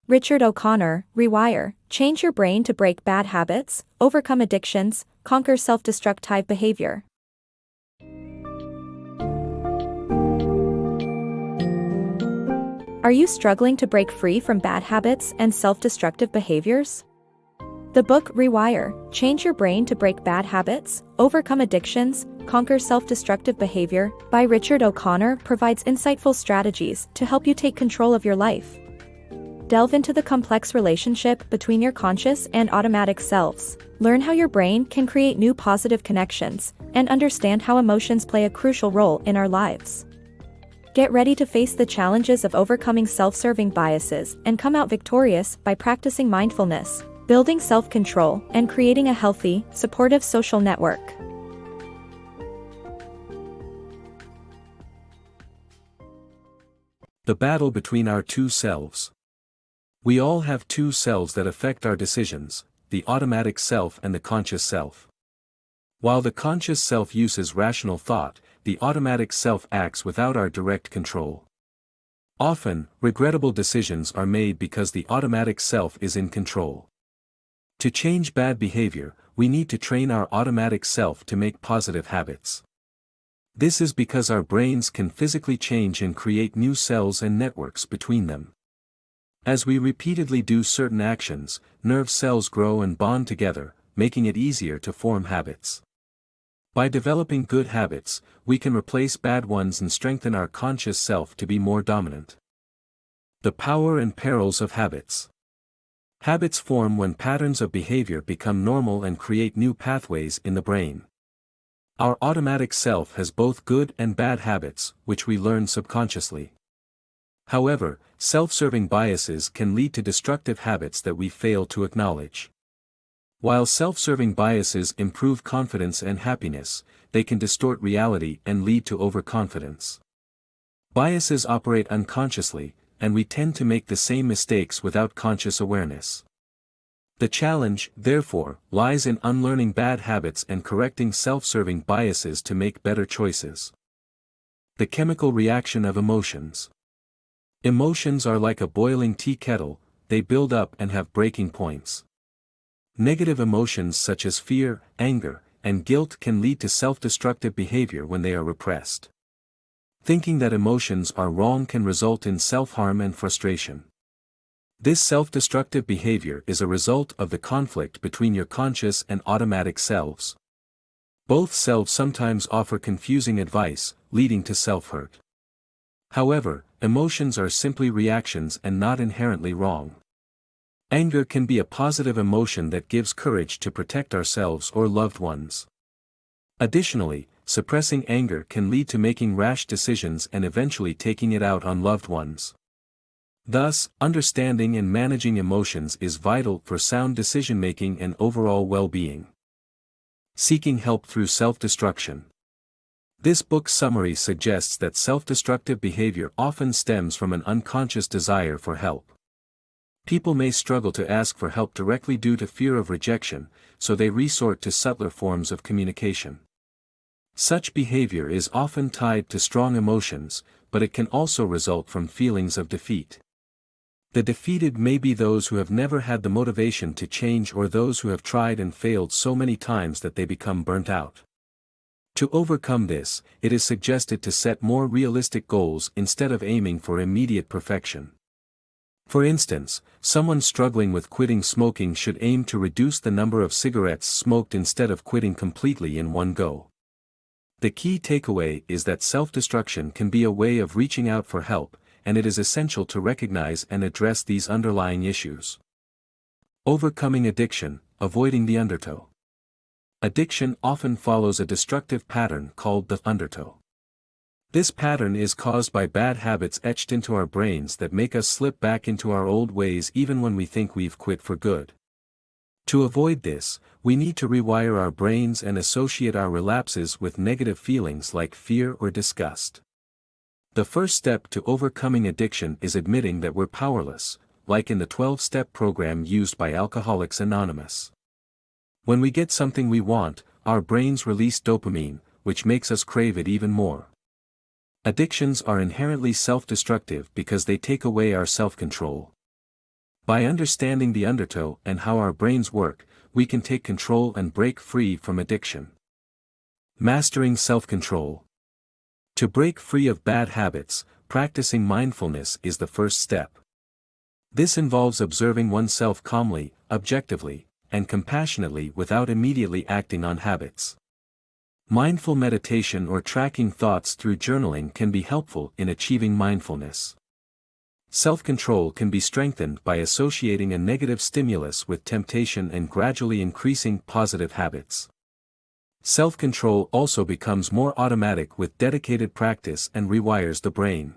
Richard O'Connor, Rewire, change your brain to break bad habits, overcome addictions, conquer self-destructive behavior. Are you struggling to break free from bad habits and self-destructive behaviors? The book Rewire, Change Your Brain to Break Bad Habits, Overcome Addictions, Conquer Self-Destructive Behavior by Richard O'Connor provides insightful strategies to help you take control of your life. Delve into the complex relationship between your conscious and automatic selves, learn how your brain can create new positive connections, and understand how emotions play a crucial role in our lives. Get ready to face the challenges of overcoming self-serving biases and come out victorious by practicing mindfulness, building self-control, and creating a healthy, supportive social network. The battle between our two selves. We all have two selves that affect our decisions, the automatic self and the conscious self. While the conscious self uses rational thought, the automatic self acts without our direct control. Often, regrettable decisions are made because the automatic self is in control. To change bad behavior, we need to train our automatic self to make positive habits. This is because our brains can physically change and create new cells and networks between them. As we repeatedly do certain actions, nerve cells grow and bond together, making it easier to form habits. By developing good habits, we can replace bad ones and strengthen our conscious self to be more dominant. The power and perils of habits. Habits form when patterns of behavior become normal and create new pathways in the brain. Our automatic self has both good and bad habits, which we learn subconsciously. However, self-serving biases can lead to destructive habits that we fail to acknowledge. While self-serving biases improve confidence and happiness, they can distort reality and lead to overconfidence. Biases operate unconsciously, and we tend to make the same mistakes without conscious awareness. The challenge, therefore, lies in unlearning bad habits and correcting self-serving biases to make better choices. The chemical reaction of emotions. Emotions are like a boiling tea kettle, they build up and have breaking points. Negative emotions such as fear, anger, and guilt can lead to self-destructive behavior when they are repressed. Thinking that emotions are wrong can result in self-harm and frustration. This self-destructive behavior is a result of the conflict between your conscious and automatic selves. Both selves sometimes offer confusing advice, leading to self-hurt. However, emotions are simply reactions and not inherently wrong. Anger can be a positive emotion that gives courage to protect ourselves or loved ones. Additionally, suppressing anger can lead to making rash decisions and eventually taking it out on loved ones. Thus, understanding and managing emotions is vital for sound decision-making and overall well-being. Seeking help through self-destruction. This book's summary suggests that self-destructive behavior often stems from an unconscious desire for help. People may struggle to ask for help directly due to fear of rejection, so they resort to subtler forms of communication. Such behavior is often tied to strong emotions, but it can also result from feelings of defeat. The defeated may be those who have never had the motivation to change or those who have tried and failed so many times that they become burnt out. To overcome this, it is suggested to set more realistic goals instead of aiming for immediate perfection. For instance, someone struggling with quitting smoking should aim to reduce the number of cigarettes smoked instead of quitting completely in one go. The key takeaway is that self-destruction can be a way of reaching out for help, and it is essential to recognize and address these underlying issues. Overcoming addiction, avoiding the undertow. Addiction often follows a destructive pattern called the undertow. This pattern is caused by bad habits etched into our brains that make us slip back into our old ways even when we think we've quit for good. To avoid this, we need to rewire our brains and associate our relapses with negative feelings like fear or disgust. The first step to overcoming addiction is admitting that we're powerless, like in the 12-step program used by Alcoholics Anonymous. When we get something we want, our brains release dopamine, which makes us crave it even more. Addictions are inherently self-destructive because they take away our self-control. By understanding the undertow and how our brains work, we can take control and break free from addiction. Mastering self-control. To break free of bad habits, practicing mindfulness is the first step. This involves observing oneself calmly, objectively, and compassionately without immediately acting on habits. Mindful meditation or tracking thoughts through journaling can be helpful in achieving mindfulness. Self-control can be strengthened by associating a negative stimulus with temptation and gradually increasing positive habits. Self-control also becomes more automatic with dedicated practice and rewires the brain.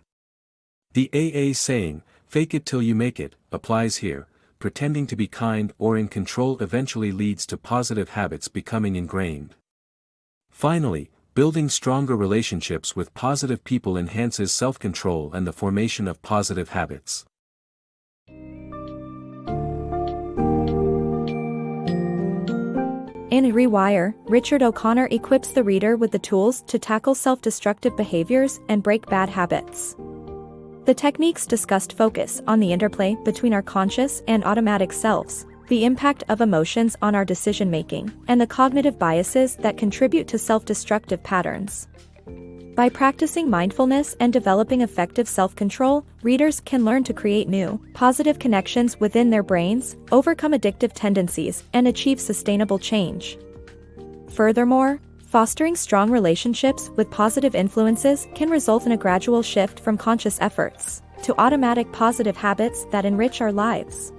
The AA saying, "Fake it till you make it," applies here. Pretending to be kind or in control eventually leads to positive habits becoming ingrained. Finally, building stronger relationships with positive people enhances self-control and the formation of positive habits. In Rewire, RichardOConnor equips the reader with the tools to tackle self-destructive behaviors and break bad habits. The techniques discussed focus on the interplay between our conscious and automatic selves, the impact of emotions on our decision-making, and the cognitive biases that contribute to self-destructive patterns. By practicing mindfulness and developing effective self-control, readers can learn to create new, positive connections within their brains, overcome addictive tendencies, and achieve sustainable change. Furthermore, fostering strong relationships with positive influences can result in a gradual shift from conscious efforts to automatic positive habits that enrich our lives.